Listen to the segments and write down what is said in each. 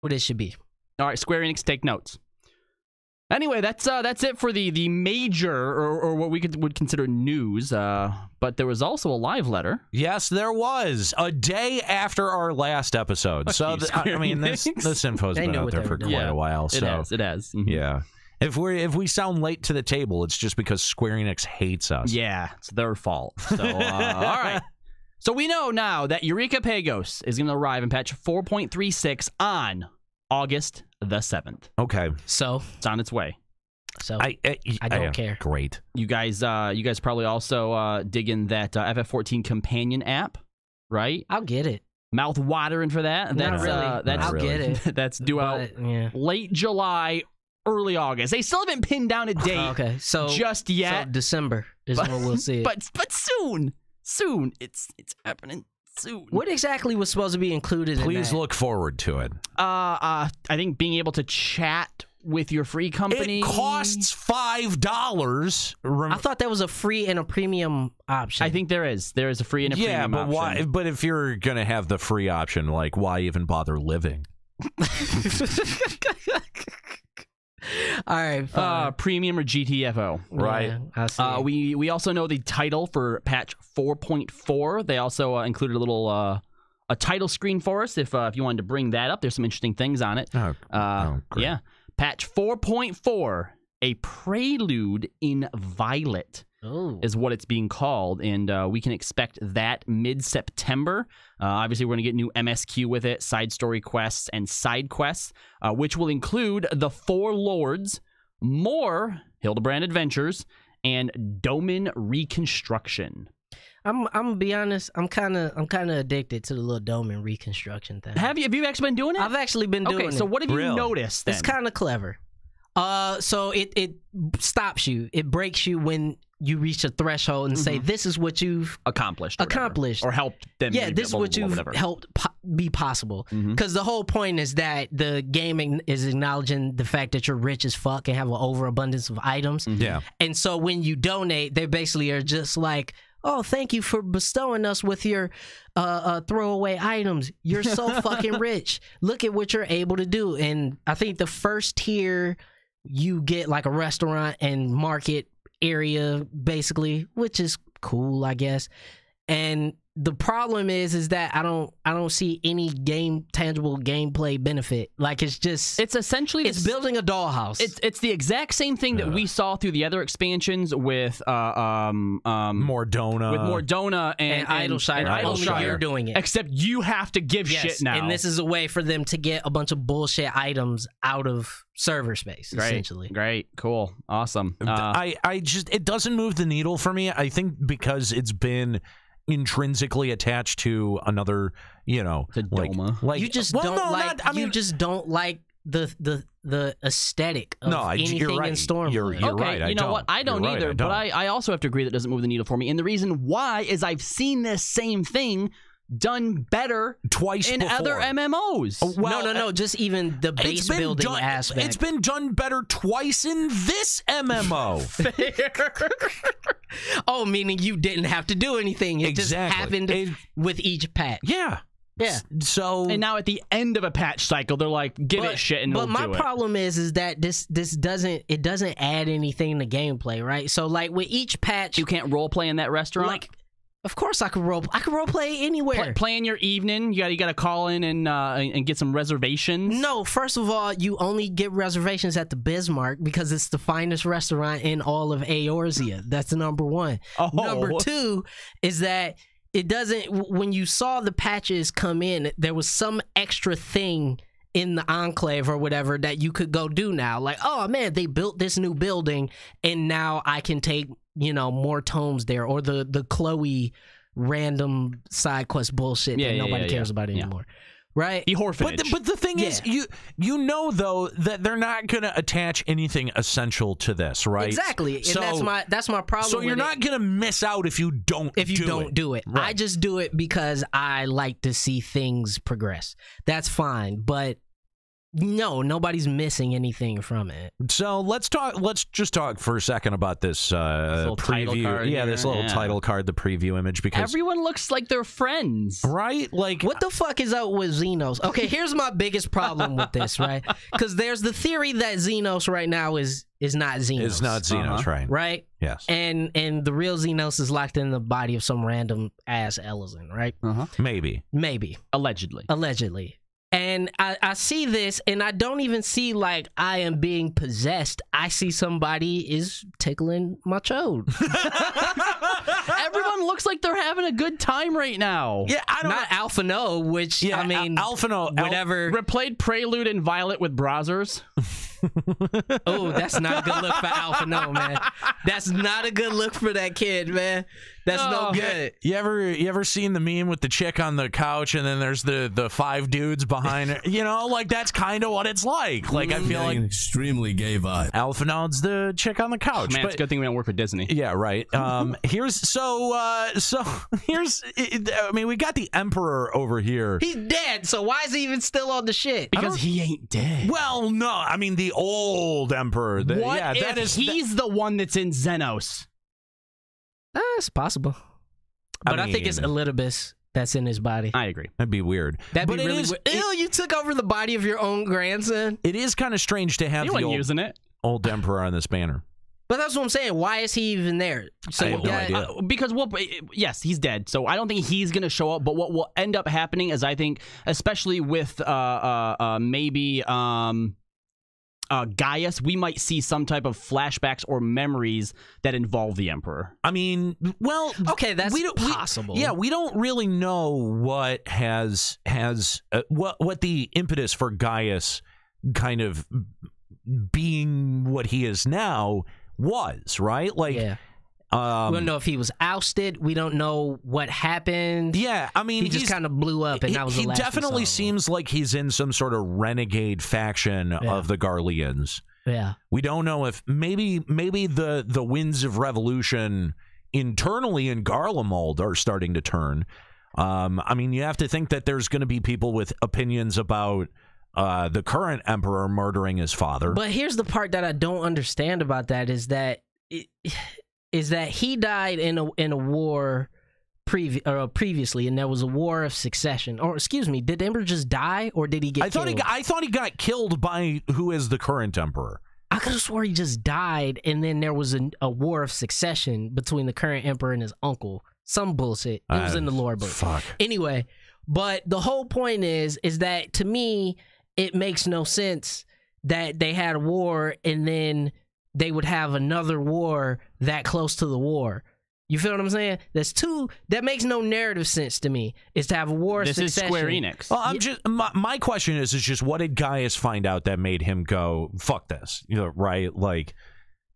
what it should be. All right, Square Enix, take notes. Anyway, that's it for the major or what we would consider news. But there was also a live letter. Yes, there was a day after our last episode. So I mean, this info's been out there for quite a while. So it has. Mm-hmm. Yeah. If we sound late to the table, it's just because Square Enix hates us. Yeah, it's their fault. So all right. So we know now that Eureka Pagos is going to arrive in patch 4.36 on August the 7th. Okay. So it's on its way. So I don't care. Great. You guys probably also digging that FF14 companion app, right? I'll get it. Mouth watering for that. That's I'll get it. That's due out late July, early August. They still haven't pinned down a date. Okay, so just yet. So December is when we'll see it. But soon. It's happening soon. What exactly was supposed to be included in that? Please look forward to it. I think being able to chat with your free company. It costs $5. I thought that was a free and a premium option. I think there is. There is a free and a premium option. Why? But if you're gonna have the free option, like, why even bother living? All right, premium or GTFO, right? Yeah, I see. We also know the title for patch 4.4. They also included a little a title screen for us. If you wanted to bring that up, there's some interesting things on it. Great. Yeah, patch 4.4, a prelude in Violet. Is what it's being called, and we can expect that mid-September. Obviously, we're going to get new MSQ with it, side story quests, and side quests, which will include the Four Lords, more Hildebrand Adventures, and Doman Reconstruction. I'm gonna be honest. I'm kind of addicted to the little Doman Reconstruction thing. Have you actually been doing it? I've actually been doing it. Okay, so what have you noticed then? It's kind of clever. So it stops you. It breaks you when you reach a threshold and say, this is what you've accomplished or helped them. Yeah, this is what you've helped be possible. Because the whole point is that the game is acknowledging the fact that you're rich as fuck and have an overabundance of items. Yeah. And so when you donate, they basically are just like, oh, thank you for bestowing us with your throwaway items. You're so fucking rich. Look at what you're able to do. And I think the first tier, you get like a restaurant and market area, basically, which is cool, I guess. And the problem is that I don't see any tangible gameplay benefit. Like, it's essentially building a dollhouse. It's the exact same thing that we saw through the other expansions with Mordona and Idleshire. Only you're doing it, except you have to give shit now. And this is a way for them to get a bunch of bullshit items out of server space. Essentially, great, cool, awesome. It doesn't move the needle for me. I think because it's been intrinsically attached to another, like you just don't like the aesthetic of anything in Storm. You're right. You know what? I don't either. But I also have to agree that doesn't move the needle for me. And the reason why is I've seen this same thing done better twice in before. other MMOs. No. Just even the base building aspect. It's been done better twice in this MMO. Oh, meaning you didn't have to do anything. It just happened with each patch. Yeah. So and now at the end of a patch cycle, they're like, give it shit and we'll do it. But my problem is that this doesn't add anything to gameplay, right? So like with each patch, you can't role play in that restaurant. Like, of course I could role play anywhere. Play in your evening. You got to call in and get some reservations. No, first of all, you only get reservations at the Bismarck because it's the finest restaurant in all of Eorzea. That's number one. Number two is that it doesn't. When you saw the patches come in, there was some extra thing in the Enclave or whatever that you could go do now. Like, oh man, they built this new building and now I can take, more tomes there, or the Chloe random side quest bullshit that nobody cares about anymore. Right? The orphanage. But the thing is, you know though that they're not going to attach anything essential to this, right? Exactly. And that's my problem. So you're not going to miss out if you don't do it. Right. I just do it because I like to see things progress. That's fine, but No, nobody's missing anything from it. So let's just talk for a second about this preview. This little title card, the preview image, because everyone looks like they're friends, right? Like, what the fuck is up with Xenos? Okay, here's my biggest problem with this, right? Because there's the theory that Xenos right now is not Xenos. It's not Xenos, right? Right? Yes. And the real Xenos is locked in the body of some random ass Ellison, right? Maybe. Allegedly. And I see this, and I don't even see like I am being possessed. I see somebody is tickling my chode. Everyone looks like they're having a good time right now. Yeah, I don't. Not Alpha No, which I mean, Alpha No, whatever. Replayed Prelude and Violet with Brazzers. Oh, that's not a good look for Alpha No, man. That's not a good look for that kid, man. That's no good. You ever seen the meme with the chick on the couch and then there's the 5 dudes behind her? You know, like that's kind of what it's like. Like I feel like extremely gay vibe. Alpha No's the chick on the couch. Man, it's a good thing we don't work for Disney. Yeah, right. Here's I mean, we got the Emperor over here. He's dead, so why is he even still on the shit? Because he ain't dead. Well, no, I mean the old Emperor. He's the one that's in Xenos? It's possible, but I think it's Elidibus that's in his body. I agree. That'd be weird. That'd be really weird. Ew, you took over the body of your own grandson. It is kind of strange to have the old Emperor on this banner. But that's what I'm saying. Why is he even there? So I have no idea. Because yes, he's dead. So I don't think he's going to show up. But what will end up happening is, I think, especially with maybe Gaius, we might see some type of flashbacks or memories that involve the Emperor. I mean, well, okay, that's possible. We don't really know what what the impetus for Gaius kind of being what he is now was, right? Like, we don't know if he was ousted. We don't know what happened. Yeah, I mean, he just kind of blew up, and that was the last. He definitely seems like he's in some sort of renegade faction of the Garleans. Yeah, we don't know if maybe the winds of revolution internally in Garlemald are starting to turn. I mean, you have to think that there's going to be people with opinions about the current Emperor murdering his father. But here's the part that I don't understand about that is that he died in a war previously, and there was a war of succession. Or excuse me, did the Emperor just die, or did he get killed? I thought he got killed by who is the current Emperor. I could have swore he just died, and then there was a war of succession between the current Emperor and his uncle. Some bullshit. It was in the lore book. Fuck. Anyway, but the whole point is that to me, it makes no sense that they had a war and then they would have another war that close to the war. You feel what I'm saying? That makes no narrative sense to me. Is to have a war. This is Square Enix. Well, my question is just what did Gaius find out that made him go fuck this? You know, right? Like,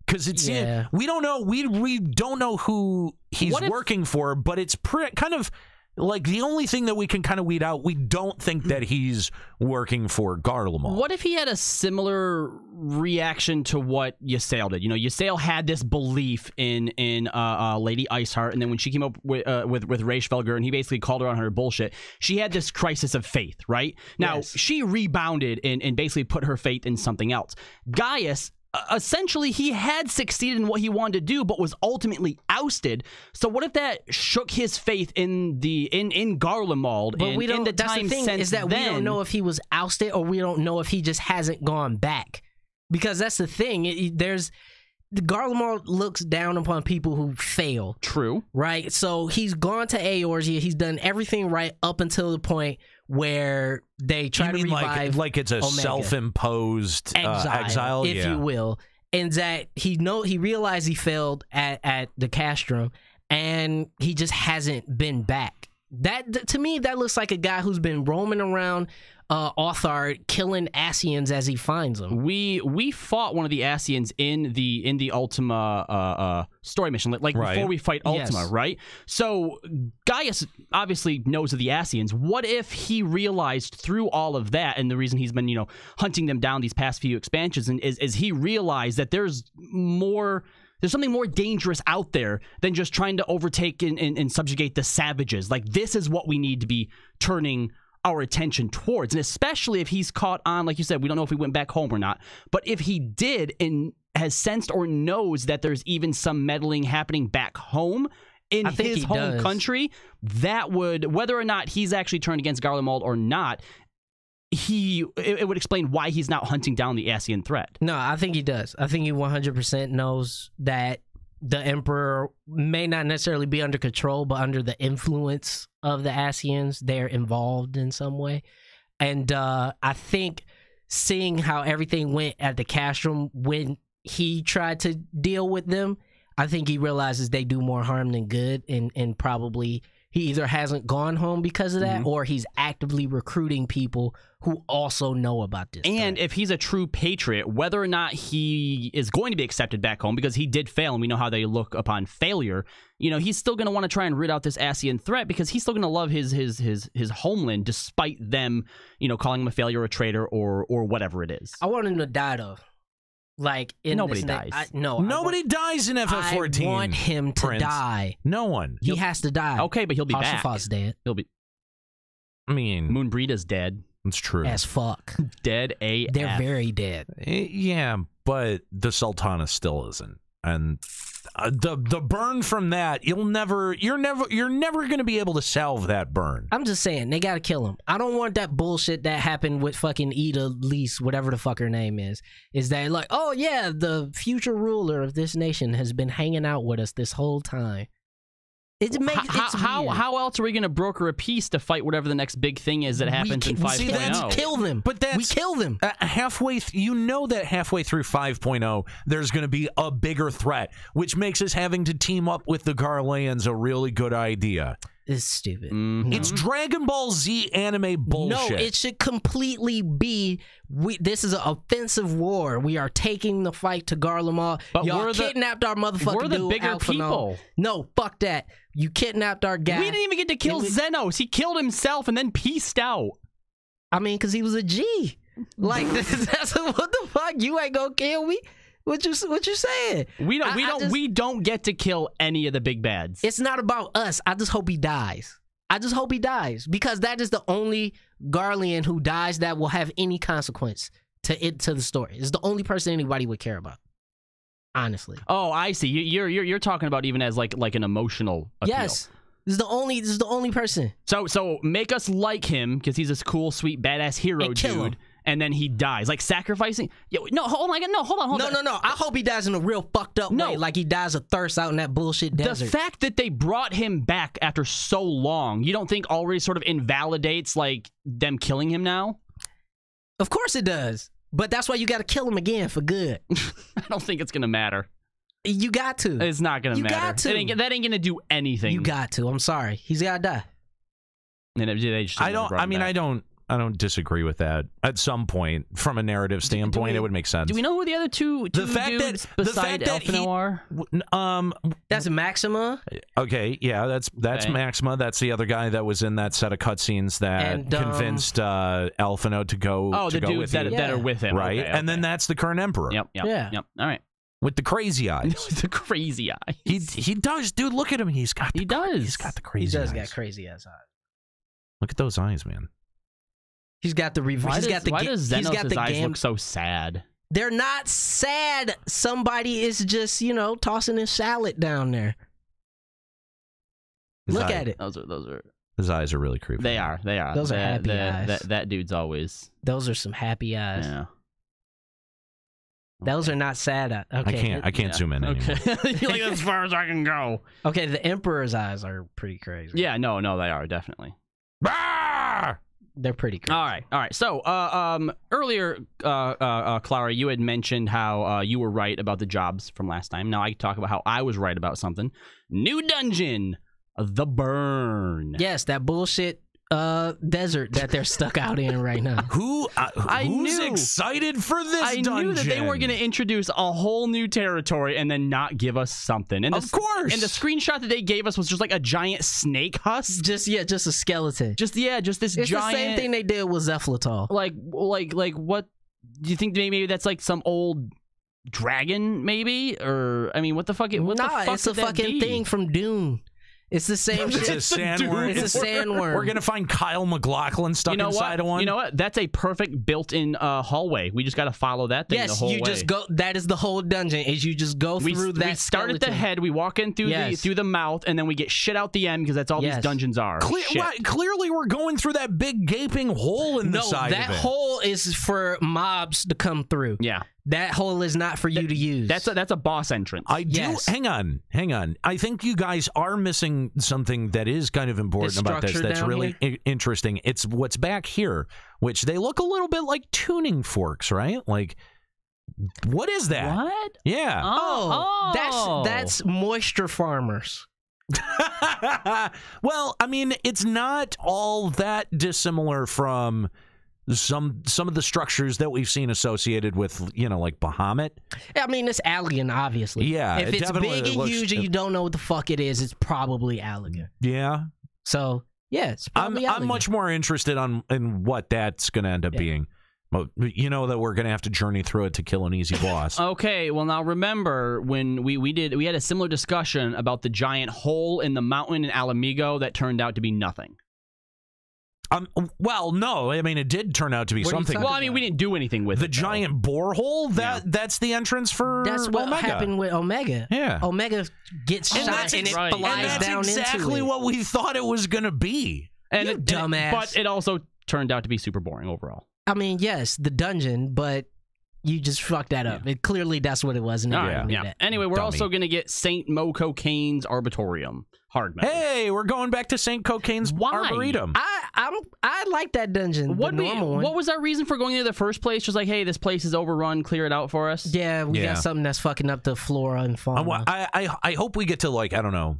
because it's we don't know. We don't know who he's working for, but it's kind of. Like, the only thing that we can kind of weed out, we don't think that he's working for Garlemald. What if he had a similar reaction to what Ysayle did? You know, Ysayle had this belief in Lady Iceheart, and then when she came up with Reichfelger, and he basically called her on her bullshit, she had this crisis of faith, right? Now, she rebounded and basically put her faith in something else. Gaius, essentially, he had succeeded in what he wanted to do, but was ultimately ousted. So what if that shook his faith in Garlemald? But we don't. That's the thing is that we don't know if he was ousted, or we don't know if he just hasn't gone back. Because that's the thing. The Garlemald looks down upon people who fail. True. Right. So he's gone to Eorzea. He's done everything right up until the point where they try to revive like it's a Omega. Self-imposed exile, if you will, and that he realized he failed at the castrum, and he just hasn't been back. That to me, that looks like a guy who's been roaming around Authard, killing Ascians as he finds them. We fought one of the Ascians in the Ultima story mission, like before we fight Ultima, right? So Gaius obviously knows of the Ascians. What if he realized through all of that, and the reason he's been hunting them down these past few expansions, and is he realized that there's something more dangerous out there than just trying to overtake and subjugate the savages. Like, this is what we need to be turning our attention towards. And especially if he's caught on, like you said, we don't know if he went back home or not. But if he did and has sensed or knows that there's even some meddling happening back home in his home country, that would, whether or not he's actually turned against Garlemald or not, it would explain why he's not hunting down the Ascian threat. No, I think he does. I think he 100% knows that the Emperor may not necessarily be under control, but under the influence of the Ascians, they're involved in some way. And I think seeing how everything went at the Castrum when he tried to deal with them, I think he realizes they do more harm than good, and probably he either hasn't gone home because of that, or he's actively recruiting people who also know about this. And if he's a true patriot, whether or not he is going to be accepted back home, because he did fail, and we know how they look upon failure, you know, he's still going to want to try and rid out this Ascian threat, because he's still going to love his homeland, despite them, you know, calling him a failure, or a traitor, or whatever it is. I want him to die, though. Like, nobody dies. Nobody dies in FF14. I want him to die. No one. He has to die. Okay, but he'll be back. Harshafa's dead. He'll be. I mean, Moonbreeda's dead. It's true. As fuck. Dead AF. They're very dead. Yeah, but the Sultana still isn't. And the burn from that, you're never going to be able to salve that burn. I'm just saying, they got to kill him. I don't want that bullshit that happened with fucking Ida Lise, whatever the fuck her name is that like, oh yeah, the future ruler of this nation has been hanging out with us this whole time. How else are we going to broker a peace to fight whatever the next big thing is that happens in 5.0? We kill them. But we kill them. Halfway through 5.0, there's going to be a bigger threat, which makes us having to team up with the Garleans a really good idea. It's stupid. It's Dragon Ball Z anime bullshit. No, it should completely be, this is an offensive war. We are taking the fight to Garlemald. But y'all kidnapped our motherfucking We're the bigger people. No, fuck that. You kidnapped our guy. We didn't even get to kill Xenos. He killed himself and then peaced out. I mean, because he was a G. Like, that's what the fuck? You ain't gonna kill me? What you saying? We don't get to kill any of the big bads. It's not about us. I just hope he dies. I just hope he dies, because that is the only Garlean who dies that will have any consequence to the story. It's the only person anybody would care about. Honestly. Oh, I see. You're talking about even as like an emotional appeal. Yes. This is the only person. So make us like him, because he's this cool, sweet, badass hero dude. And then he dies, like sacrificing. No, hold on. No. I hope he dies in a real fucked up way, like he dies of thirst out in that bullshit desert. The fact that they brought him back after so long, you don't think already sort of invalidates like them killing him now? Of course it does, but that's why you got to kill him again for good. I don't think it's gonna matter. You got to. It's not gonna matter. You got to. That ain't gonna do anything. You got to. I'm sorry. He's gotta die. And they just I don't disagree with that. At some point, from a narrative standpoint, it would make sense. Do we know who the other two dudes beside Elfino are? That's Maxima. Okay, yeah, that's Maxima. That's the other guy that was in that set of cutscenes that convinced Elfino to go. Oh, the dudes that are with him, right? Okay. And then that's the current Emperor. Yep. All right. With the crazy eyes. The crazy eyes. He does, dude. Look at him. He's got the crazy eyes. He does got crazy ass eyes. Look at those eyes, man. He's got the why does Xenos' eyes look so sad? They're not sad. Somebody is just, tossing his salad down there. Look at it. Those are. His eyes are really creepy. They are. Those are happy eyes. That dude's always. Those are some happy eyes. Yeah. Those are not sad. Okay. I can't zoom in anymore. You're like, as far as I can go. Okay, the Emperor's eyes are pretty crazy. Yeah, no, they are definitely. They're pretty crazy. All right. So, earlier, Clara, you had mentioned how you were right about the jobs from last time. Now I can talk about how I was right about something. New dungeon, the Burn. Yes, that bullshit desert that they're stuck out in right now. Who's excited for this dungeon? I knew that they were going to introduce a whole new territory and then not give us something. And of course. And the screenshot that they gave us was just like a giant snake husk. Just a skeleton. Just this it's giant. The same thing they did with Zephylatal. Like what? Do you think maybe that's like some old dragon, maybe? Or I mean, what the fuck? It's a fucking thing from Dune. It's the same shit. It's a sandworm. It's a sandworm. We're gonna find Kyle MacLachlan stuck inside of one. You know what? That's a perfect built-in hallway. We just got to follow that thing the whole way. Yes, you just go. That is the whole dungeon. Is you just go through that. We start at the head. We walk in through the mouth, and then we get shit out the end because that's all these dungeons are. Clearly, we're going through that big gaping hole in the side of it. No, that hole is for mobs to come through. Yeah. That hole is not for you to use. That's a boss entrance. Hang on. I think you guys are missing something that is kind of important about this. That's really interesting. It's what's back here, which they look a little bit like tuning forks, right? Like, what is that? What? Yeah. That's moisture farmers. Well, I mean, it's not all that dissimilar from some of the structures that we've seen associated with, like Bahamut. I mean, it's Alligan, obviously. Yeah. If it's big and huge and you don't know what the fuck it is, it's probably Alligan. Yeah. So, yeah, it's probably I'm much more interested in what that's going to end up being. But you know that we're going to have to journey through it to kill an easy boss. Okay, well, now remember when we had a similar discussion about the giant hole in the mountain in Alamigo that turned out to be nothing. Well, no. I mean, it did turn out to be something. Well, I mean, we didn't do anything with the giant borehole. That's the entrance for That's what Omega. happened with Omega. Yeah, Omega gets shot and it flies down into it. That's exactly what we thought it was going to be. And you dumbass. But it also turned out to be super boring overall. I mean, yes, the dungeon, but you just fucked that up. It clearly that's what it was. Anyway, we're also going to get Saint Mo Cocaine's Arbitorium. Hard mode. Hey, we're going back to Saint Cocaine's Arboretum. I like that dungeon. What was our reason for going there in the first place? Just like, hey, this place is overrun. Clear it out for us. Yeah, we got something that's fucking up the flora and fauna. I hope we get to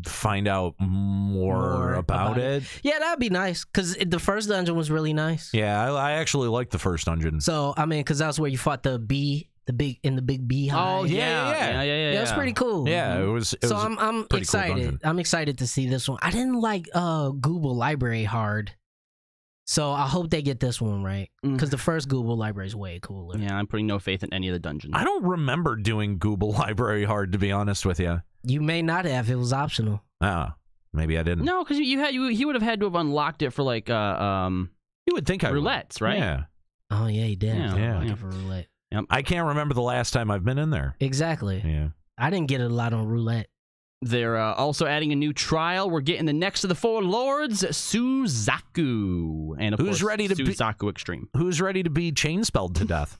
find out more about it. Yeah, that'd be nice because the first dungeon was really nice. Yeah, I actually liked the first dungeon. So I mean, because that's where you fought the bee. The big beehive. Oh yeah. That's pretty cool. Yeah, it was. So I'm excited. I'm excited to see this one. I didn't like Google Library hard, so I hope they get this one right because the first Google Library is way cooler. Yeah, I'm putting no faith in any of the dungeons. I don't remember doing Google Library hard, to be honest with you. You may not have. It was optional. Maybe I didn't. No, because he would have had to have unlocked it for you would think roulettes, right? Yeah. Oh yeah, he did. Yeah. For roulette. Yep. I can't remember the last time I've been in there. Exactly. Yeah. I didn't get a lot on roulette. They're also adding a new trial. We're getting the next of the four lords, Suzaku, and of course, Suzaku Extreme. Who's ready to be chain spelled to death?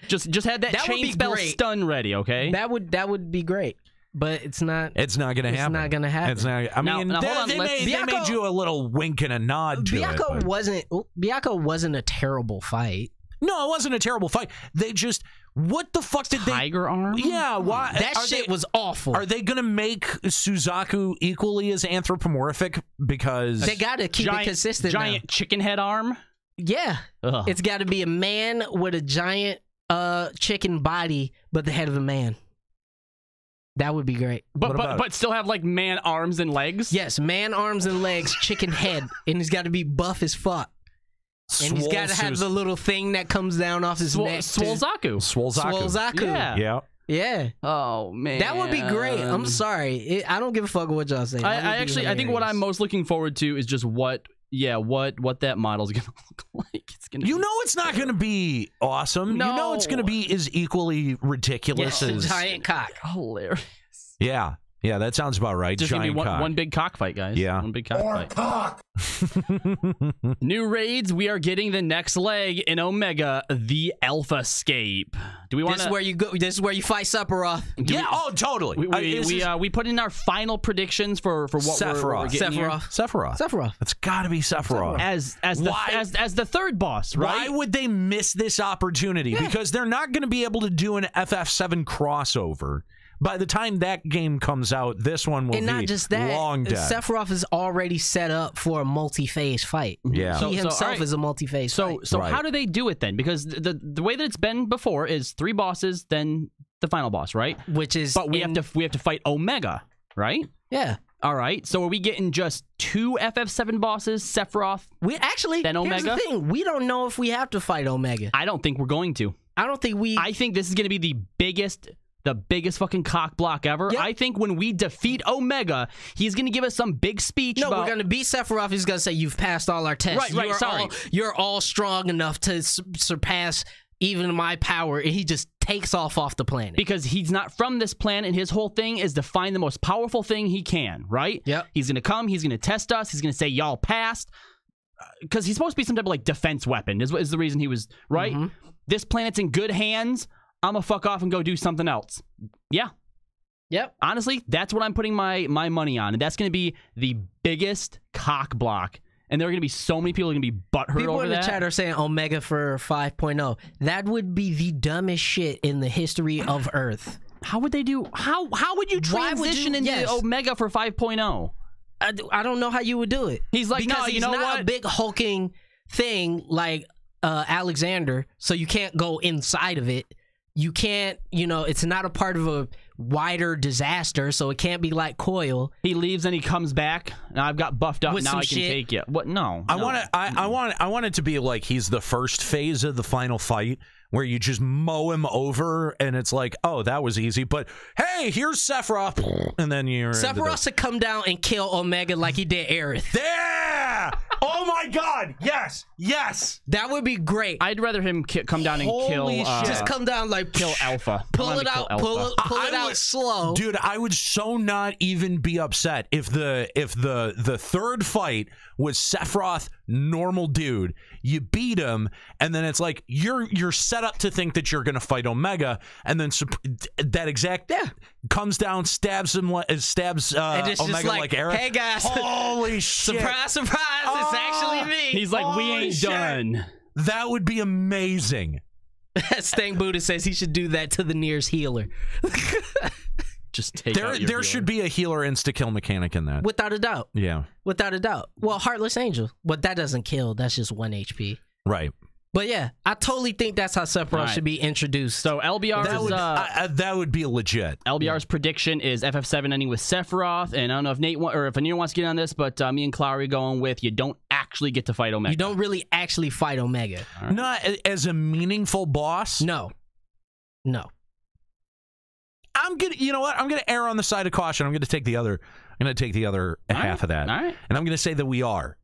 just had that chain spell stun ready, okay? That would be great. But it's not. It's not going to happen. It's not going to happen. It's not. I mean, they made you a little wink and a nod to Byakko wasn't a terrible fight. No, it wasn't a terrible fight. They just, what the fuck did Tiger arm? Yeah, why? That shit was awful. Are they going to make Suzaku equally as anthropomorphic? Because they got to keep it consistent. Giant chicken head arm? Yeah. Ugh. It's got to be a man with a giant chicken body, but the head of a man. That would be great. But still have like man arms and legs? Yes, man arms and legs, chicken head. And he's got to be buff as fuck. And he's got to have the little thing that comes down off his neck. Swolzaku. Yeah. Oh, man. That would be great. I'm sorry. I don't give a fuck what y'all say. I think what I'm most looking forward to is just what that model's going to look like. It's not going to be awesome. No. You know it's going to be as equally ridiculous as a giant cock. Hilarious. Yeah. Yeah, that sounds about right. Just giant cock. One big cockfight, guys. Yeah. One big cockfight. New raids. We are getting the next leg in Omega, the Alphascape. Do we want? This is where you go. This is where you fight Sephiroth. Totally. We put in our final predictions for what we're getting here. Sephiroth. It's got to be Sephiroth. As the third boss, right? Why would they miss this opportunity? Yeah. Because they're not going to be able to do an FF7 crossover. By the time that game comes out, this one will be long dead. Sephiroth is already set up for a multi-phase fight. Yeah. He himself is a multi-phase fight. So how do they do it then? Because the way that it's been before is 3 bosses, then the final boss, right? But we have to fight Omega, right? Yeah. All right. So are we getting just 2 FF7 bosses, Sephiroth? Then Omega? Here's the thing. We don't know if we have to fight Omega. I don't think we're going to. I think this is going to be the the biggest fucking cock block ever. Yep. I think when we defeat Omega, he's going to give us some big speech. No, we're going to beat Sephiroth. He's going to say, "You've passed all our tests. You're all strong enough to surpass even my power," and he just takes off the planet. Because he's not from this planet, and his whole thing is to find the most powerful thing he can, right? Yep. He's going to come, he's going to test us, he's going to say, y'all passed. Because he's supposed to be some type of, like, defense weapon, is the reason he was, right? Mm-hmm. This planet's in good hands. I'm going to fuck off and go do something else. Yeah. Yep. Honestly, that's what I'm putting my money on. And that's going to be the biggest cock block. And there are going to be so many people who are going to be butthurt over that. People in the chat are saying Omega for 5.0. That would be the dumbest shit in the history of Earth. How would they do? How would you transition into Omega for 5.0? I don't know how you would do it. He's like, because no, you know what? He's not what? a big hulking thing like Alexander, so you can't go inside of it. You can't, it's not a part of a wider disaster, so it can't be like Coil. He leaves and he comes back. Now I've got buffed up. Now I can take you. What? No. I want it to be like he's the first phase of the final fight, where you just mow him over, and it's like, oh, that was easy. But hey, here's Sephiroth, and then you're Sephiroth to come down and kill Omega like he did Aerith. Yeah! Oh my God! Yes! That would be great. I'd rather him come down and kill. Just come down like kill Alpha. Pull it out. Pull it out slow, dude. I would so not even be upset if the third fight was Sephiroth, normal dude. You beat him, and then it's like you're set up to think that you're gonna fight Omega, and then that exact comes down, stabs Omega like Aerith. Hey guys, holy shit! Surprise! It's actually me. He's like, we ain't done. That would be amazing. Stang Buddha says he should do that to the nearest healer. Just take there should be a healer insta-kill mechanic in that. Without a doubt. Yeah. Without a doubt. Well, Heartless Angel. But that doesn't kill. That's just 1 HP. Right. But yeah, I totally think that's how Sephiroth should be introduced. So LBR that would be legit. LBR's prediction is FF7 ending with Sephiroth, and I don't know if Nate or if Anir wants to get on this, but me and Clowery are going with you don't actually get to fight Omega. You don't really actually fight Omega. Right. Not as a meaningful boss. No. I'm gonna err on the side of caution. I'm gonna take the other half of that, and I'm gonna say that we are.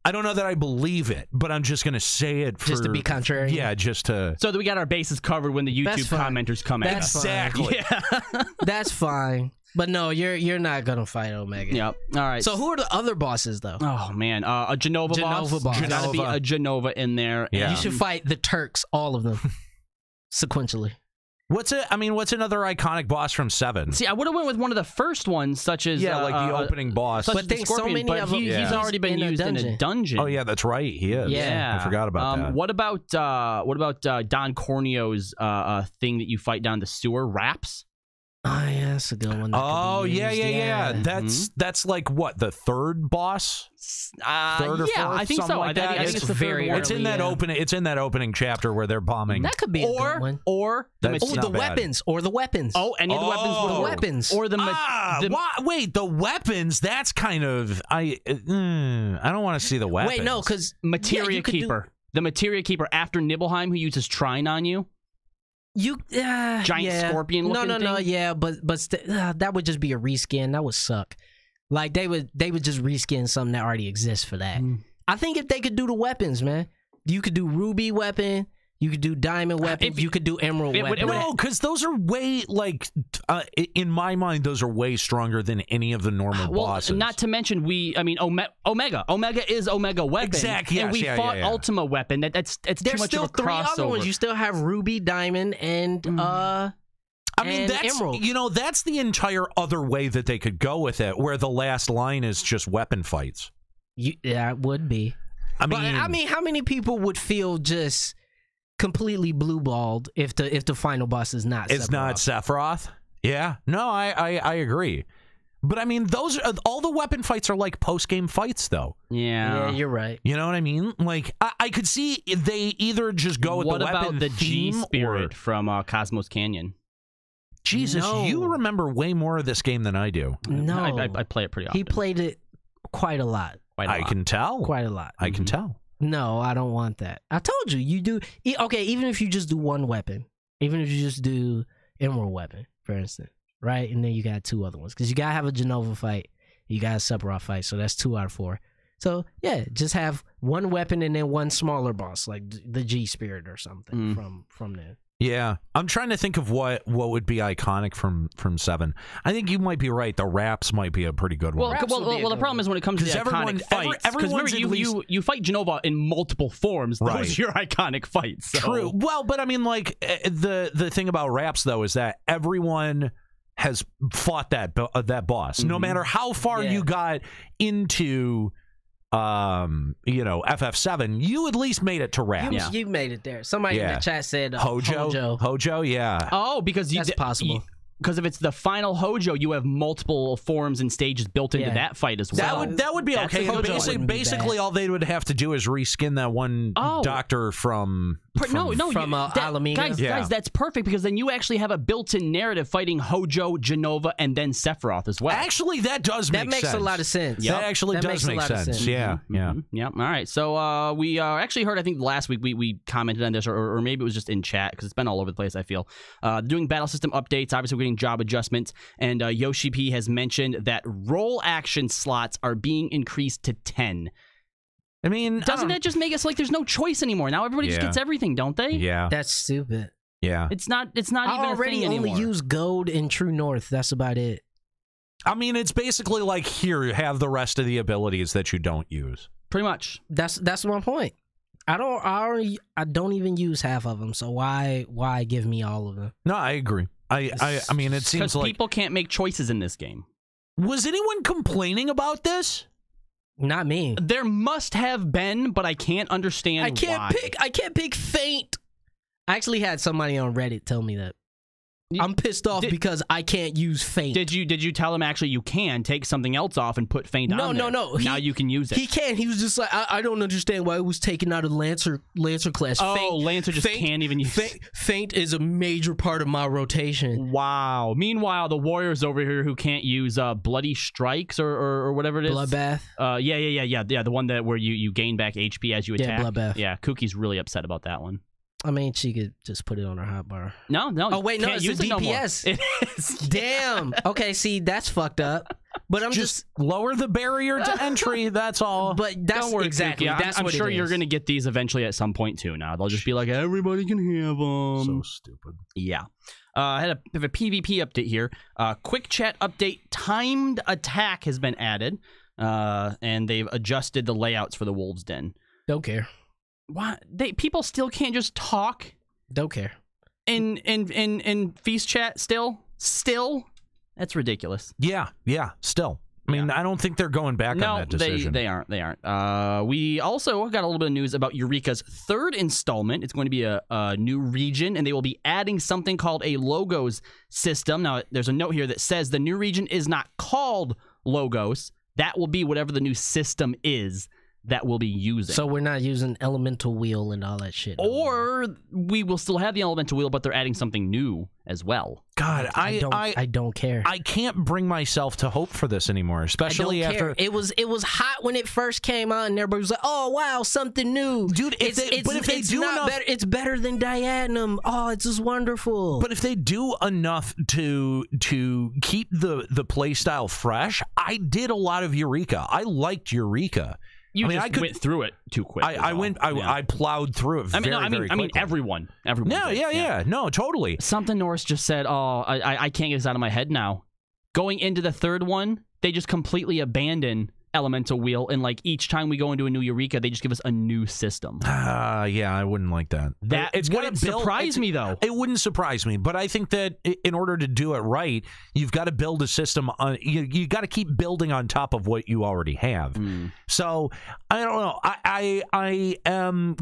I don't know that I believe it, but I'm just going to say it just to be contrary. Yeah, just to. So that we got our bases covered when the YouTube commenters come in. Exactly. Yeah. That's fine. But no, you're not going to fight Omega. Yep. All right. So who are the other bosses, though? Oh, man. A Genova boss. There's got to be a Genova in there. Yeah. You should fight the Turks, all of them, sequentially. What's another iconic boss from 7? See, I would have went with one of the first ones, such as like the opening boss. But think so many of them. He's already been used in a dungeon. Oh yeah, that's right. He is. Yeah, I forgot about that. What about Don Corneo's thing that you fight down the sewer? Raps. Oh yeah, that's a good one. Yeah. That's like what, the third boss? Third or fourth? I think so. Like I think it's the very early. It's in that opening chapter where they're bombing. That could be a good one. Or the weapons. Oh, any of the weapons. The weapons. Or wait, the weapons. That's kind of I don't want to see the weapons. Wait, no, because Materia Keeper. The Materia Keeper after Nibelheim, who uses Trine on you. Giant scorpion looking thing? Yeah, but that would just be a reskin. That would suck. Like they would just reskin something that already exists for that. I think if they could do the weapons, man, you could do ruby weapon, you could do diamond weapon, you could do emerald weapon. No, because those are way in my mind, those are way stronger than any of the normal bosses. Not to mention Omega is Omega weapon. Exactly. And we fought Ultima weapon. That's too much of a crossover. There's still 3 other ones. You still have ruby, diamond, and that's emerald. That's the entire other way that they could go with it, where the last line is just weapon fights. Yeah, it would be. I mean, how many people would feel just completely blue-balled if the final boss is not Sephiroth? Not Sephiroth? Yeah. No, I agree. But I mean, those are, all the weapon fights are like post-game fights, though. Yeah. Yeah, you're right. You know what I mean? Like, I could see they either just go with the weapon What about the theme G-Spirit from Cosmos Canyon? Jesus, you remember way more of this game than I do. No. I play it pretty often. He played it quite a lot. I can tell. Quite a lot. I can tell. No, I don't want that. I told you, you do. Okay, even if you just do one weapon, even if you just do emerald weapon, for instance, right? And then you got 2 other ones because you gotta have a Jenova fight, you got a Sephiroth fight, so that's 2 out of 4. So yeah, just have 1 weapon and then 1 smaller boss like the G Spirit or something from there. Yeah, I'm trying to think of what would be iconic from 7. I think you might be right. The raps might be a pretty good one. Well, the problem is when it comes to the iconic fights, because remember you fight Jenova in multiple forms. Those are your iconic fights. So. True. Well, but I mean, like the thing about raps though is that everyone has fought that boss, no matter how far you got into. FF7, you at least made it to rap. You made it there. Somebody in the chat said Hojo, yeah. Oh, because that's possible. Because if it's the final Hojo, you have multiple forms and stages built into that fight as well. That would be okay. Basically, all they would have to do is reskin that one doctor from Alameda. Guys, that's perfect because then you actually have a built-in narrative fighting Hojo, Jenova, and then Sephiroth as well. Actually, that does make sense. That makes a lot of sense. That actually does make sense. Yeah. All right. So we actually heard, I think last week we commented on this, or maybe it was just in chat because it's been all over the place, I feel. Doing battle system updates, obviously we're getting job adjustments, and Yoshi P has mentioned that role action slots are being increased to 10. I mean, doesn't that just make us like there's no choice anymore? Now everybody just gets everything, don't they? Yeah, that's stupid. Yeah, it's not even a thing anymore. I already only use gold in True North. That's about it. I mean, it's basically like here, have the rest of the abilities that you don't use. Pretty much. That's my point. I don't even use half of them. So why give me all of them? No, I agree. I mean, it seems like people can't make choices in this game. Was anyone complaining about this? Not me. There must have been, but I can't understand why. I can't pick Feint. I actually had somebody on Reddit tell me that. I'm pissed off because I can't use Feint. Did you tell him actually you can take something else off and put Feint on there? No. Now you can use it. He can. He was just like, I don't understand why it was taken out of Lancer class. Oh, Lancer just can't even use Feint is a major part of my rotation. Wow. Meanwhile, the Warriors over here who can't use Bloody Strikes or whatever it is. Bloodbath. Yeah. The one where you gain back HP as you attack. Yeah, Bloodbath. Yeah, Kookie's really upset about that one. I mean, she could just put it on her hotbar. No. Oh, wait, no, it's a DPS. It is. Damn. Okay, see, that's fucked up. But I'm just lower the barrier to entry, that's all. But that's Don't worry, exactly. Kookie. That's I'm what sure you're going to get these eventually at some point, too. Now they'll just be like, everybody can have them. So stupid. Yeah. I had a bit of a PvP update here. Quick chat update. Timed attack has been added. And they've adjusted the layouts for the Wolves Den. Don't care. Why people still can't just talk? Don't care. In feast chat still? That's ridiculous. Yeah, still. I mean, I don't think they're going back on that decision. They aren't. We also got a little bit of news about Eureka's 3rd installment. It's going to be a new region, and they will be adding something called a Logos system. Now, there's a note here that says the new region is not called Logos. That will be whatever the new system is that we'll be using. So we're not using Elemental Wheel and all that shit. Or we will still have the Elemental Wheel, but they're adding something new as well. God, I don't care. I can't bring myself to hope for this anymore, especially after it was hot when it first came out, and everybody was like, "Oh wow, something new, dude!" It's better than Diadem. Oh, it's just wonderful. But if they do enough to keep the play style fresh, I did a lot of Eureka. I liked Eureka. I went through it too quick. I plowed through it. Very quickly. I mean, everyone. Yeah. No, totally. Something Norris just said. Oh, I can't get this out of my head now. Going into the 3rd one, they just completely abandon Elemental Wheel, and like each time we go into a new Eureka, they just give us a new system. Yeah, I wouldn't like that. It wouldn't surprise me, though. It wouldn't surprise me, but I think that in order to do it right, you've got to build a system on. You got to keep building on top of what you already have. So I don't know. I am,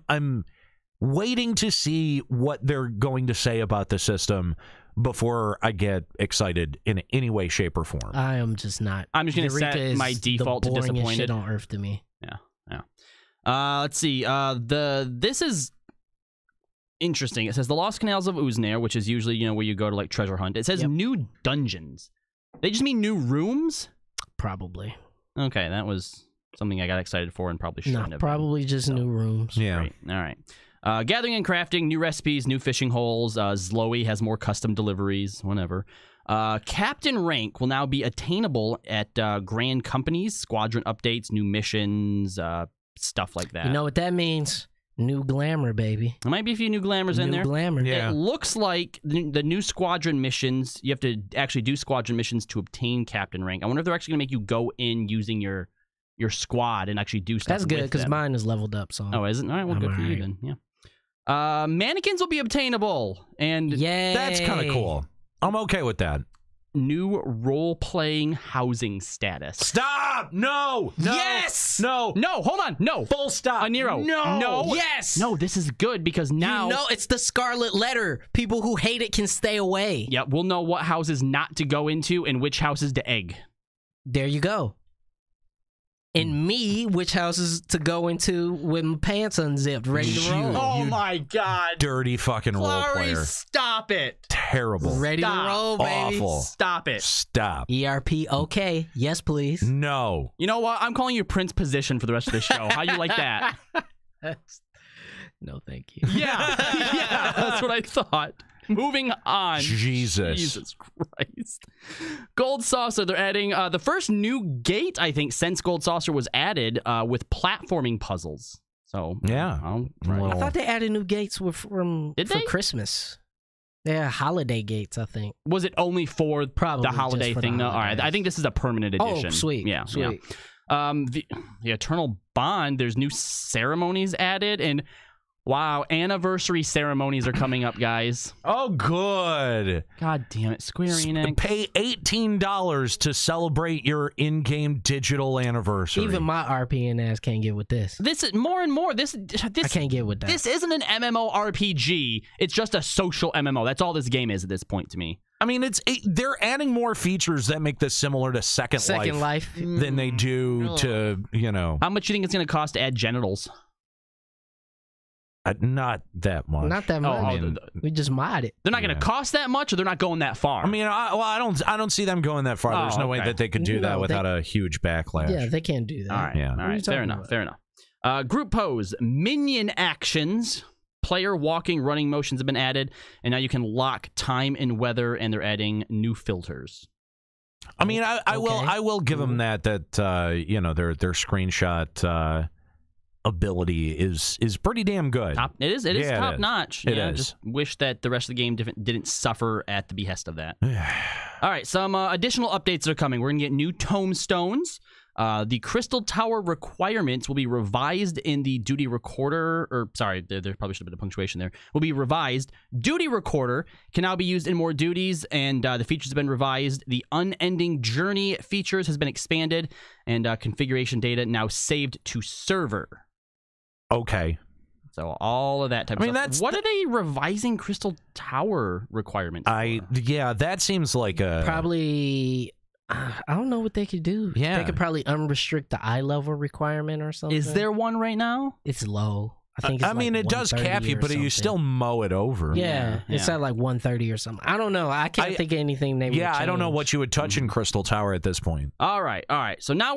I'm waiting to see what they're going to say about the system before I get excited in any way, shape, or form. I am just not. I'm just going to set my default to disappointed. Shit on earth to me. Yeah. Let's see. This is interesting. It says the Lost Canals of Uznair, which is usually where you go to like treasure hunt. It says new dungeons. They just mean new rooms? Probably. Okay, that was something I got excited for and probably shouldn't have. Probably just new rooms. Yeah. Great. All right. Gathering and crafting, new recipes, new fishing holes. Zloey has more custom deliveries, whatever. Captain rank will now be attainable at grand companies, squadron updates, new missions, stuff like that. You know what that means? New glamour, baby. There might be a few new glamours in there. New glamour. Yeah. It looks like the new squadron missions, you have to actually do squadron missions to obtain captain rank. I wonder if they're actually going to make you go in using your squad and actually do stuff. That's good because mine is leveled up. So. Oh, is it? All right, well, good for you then. Yeah. Mannequins will be obtainable. And that's kind of cool. I'm okay with that. New role-playing housing status. Stop! No! Yes! No! No! Hold on! No! Full stop! Nero! No! Yes! No, this is good because now... it's the Scarlet Letter. People who hate it can stay away. Yeah, we'll know what houses not to go into and which houses to egg. There you go. And me, which houses to go into with my pants unzipped, ready to roll. Oh my God. Dirty fucking role player. Stop it. Terrible. Ready to roll, baby. Awful. Stop it. Stop. ERP, okay. Yes, please. No. You know what? I'm calling you Prince Position for the rest of the show. How you like that? No, thank you. Yeah. Yeah, that's what I thought. Moving on. Jesus Christ. Gold Saucer, they're adding the first new gate, I think, since Gold Saucer was added with platforming puzzles. So, yeah. I thought they added new gates for Christmas. Yeah, holiday gates, I think. Was it only for the holiday thing, though? All right, I think this is a permanent edition. Oh, sweet. Yeah, sweet. Yeah. The Eternal Bond, there's new ceremonies added, and wow, anniversary ceremonies are coming up, guys. Oh, good. God damn it, Square Enix. Pay $18 to celebrate your in-game digital anniversary. Even my RPN ass can't get with this. This is more and more. This I can't get with that. This isn't an MMORPG. It's just a social MMO. That's all this game is at this point to me. I mean, they're adding more features that make this similar to Second Life than they do to, How much do you think it's going to cost to add genitals? Not that much. Not that much. We just mod it. They're not going to cost that much, or they're not going that far. I mean, I don't see them going that far. There's no way that they could do that without a huge backlash. Yeah, they can't do that. All right, yeah. All right. Fair enough. Fair enough. Group pose, minion actions, player walking, running motions have been added, and now you can lock time and weather, and they're adding new filters. I mean, I will give them that their screenshot ability is pretty damn good. It is top notch. It is. Just wish that the rest of the game didn't suffer at the behest of that. All right, some additional updates are coming. We're gonna get new tombstones. The Crystal Tower requirements will be revised in the duty recorder, or sorry, there probably should have been a punctuation there. Will be revised. Duty recorder can now be used in more duties, and the features have been revised. The unending journey features has been expanded, and configuration data now saved to server. Okay. So all of that type of stuff. What are they revising Crystal Tower requirements for? Yeah, that seems like a... Probably... I don't know what they could do. Yeah. They could probably unrestrict the eye level requirement or something. Is there one right now? It's low. I think it's it does cap you, but you still mow it over. Yeah, it's at like 130 or something. I don't know. I can't think of anything they would change. I don't know what you would touch in Crystal Tower at this point. All right. So now we're